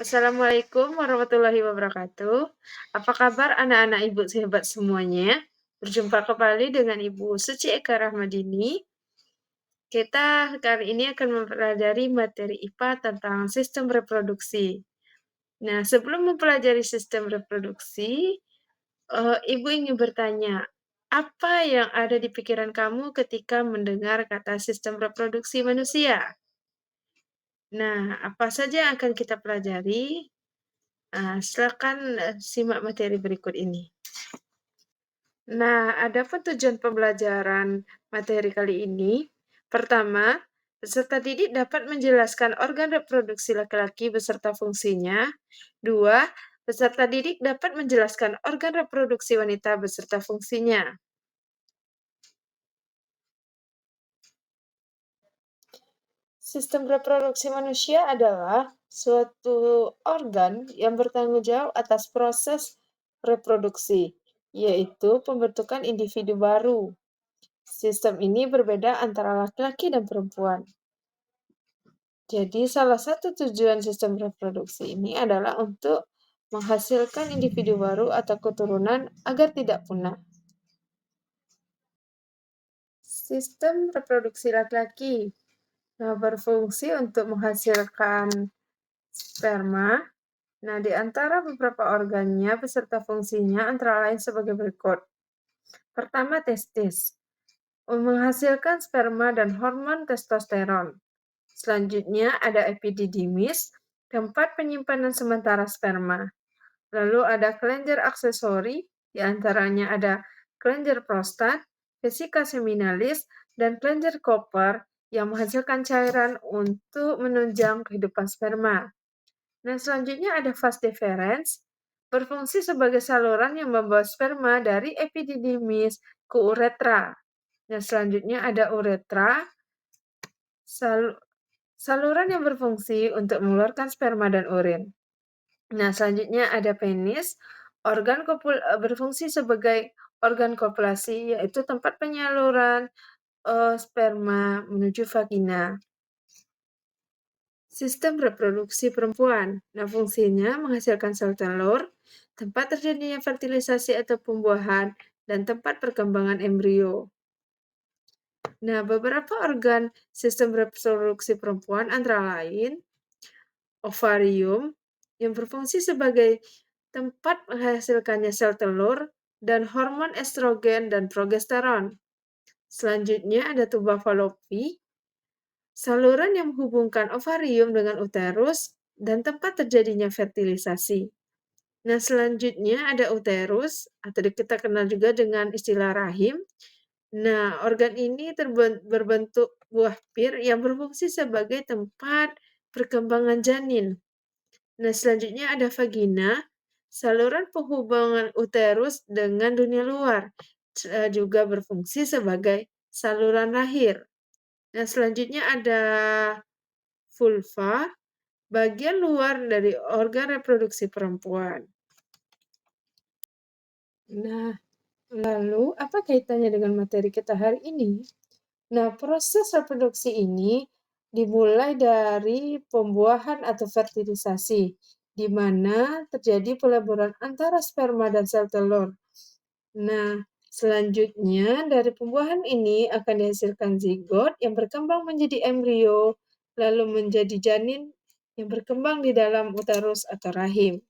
Assalamualaikum warahmatullahi wabarakatuh. Apa kabar anak-anak ibu sehebat semuanya? Berjumpa kembali dengan Ibu Suci Eka Rahmadini. Kita kali ini akan mempelajari materi IPA tentang sistem reproduksi. Nah, sebelum mempelajari sistem reproduksi, Ibu ingin bertanya, apa yang ada di pikiran kamu ketika mendengar kata sistem reproduksi manusia? Nah, apa saja yang akan kita pelajari? Silakan, simak materi berikut ini. Nah, adapun tujuan pembelajaran materi kali ini, pertama, peserta didik dapat menjelaskan organ reproduksi laki-laki beserta fungsinya. Dua, peserta didik dapat menjelaskan organ reproduksi wanita beserta fungsinya. Sistem reproduksi manusia adalah suatu organ yang bertanggung jawab atas proses reproduksi, yaitu pembentukan individu baru. Sistem ini berbeda antara laki-laki dan perempuan. Jadi, salah satu tujuan sistem reproduksi ini adalah untuk menghasilkan individu baru atau keturunan agar tidak punah. Sistem reproduksi laki-laki berfungsi untuk menghasilkan sperma. Nah, di antara beberapa organnya beserta fungsinya antara lain sebagai berikut. Pertama, testis. Menghasilkan sperma dan hormon testosteron. Selanjutnya ada epididymis, tempat penyimpanan sementara sperma. Lalu ada kelenjar aksesori, di antaranya ada kelenjar prostat, vesika seminalis, dan kelenjar Koper yang menghasilkan cairan untuk menunjang kehidupan sperma. Nah, selanjutnya ada vas deferens, berfungsi sebagai saluran yang membawa sperma dari epididymis ke uretra. Nah, selanjutnya ada uretra, saluran yang berfungsi untuk mengeluarkan sperma dan urin. Nah, selanjutnya ada penis, berfungsi sebagai organ kopulasi, yaitu tempat penyaluran sperma menuju vagina. Sistem reproduksi perempuan. Nah, fungsinya menghasilkan sel telur, tempat terjadinya fertilisasi atau pembuahan, dan tempat perkembangan embrio. Nah, beberapa organ sistem reproduksi perempuan antara lain ovarium yang berfungsi sebagai tempat menghasilkannya sel telur dan hormon estrogen dan progesteron. Selanjutnya ada tuba Fallopi, saluran yang menghubungkan ovarium dengan uterus dan tempat terjadinya fertilisasi. Nah, selanjutnya ada uterus atau kita kenal juga dengan istilah rahim. Nah, organ ini berbentuk buah pir yang berfungsi sebagai tempat perkembangan janin. Nah, selanjutnya ada vagina, saluran penghubungan uterus dengan dunia luar, juga berfungsi sebagai saluran lahir. Nah, selanjutnya ada vulva, bagian luar dari organ reproduksi perempuan. Nah, lalu apa kaitannya dengan materi kita hari ini? Nah, proses reproduksi ini dimulai dari pembuahan atau fertilisasi, di mana terjadi peleburan antara sperma dan sel telur. Nah, selanjutnya dari pembuahan ini akan dihasilkan zigot yang berkembang menjadi embrio, lalu menjadi janin yang berkembang di dalam uterus atau rahim.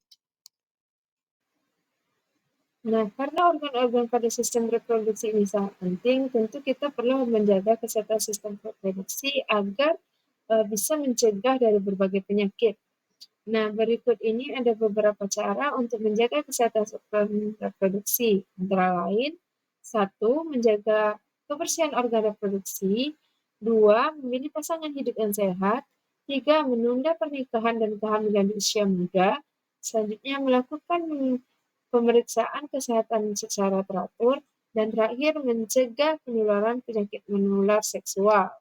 Nah, karena organ-organ pada sistem reproduksi ini sangat penting, tentu kita perlu menjaga kesehatan sistem reproduksi agar bisa mencegah dari berbagai penyakit. Nah, berikut ini ada beberapa cara untuk menjaga kesehatan sistem reproduksi. Antara lain, 1. Menjaga kebersihan organ reproduksi. 2. Memilih pasangan hidup yang sehat. 3. Menunda pernikahan dan kehamilan di usia muda. Selanjutnya, melakukan pemeriksaan kesehatan secara teratur. Dan terakhir, mencegah penularan penyakit menular seksual.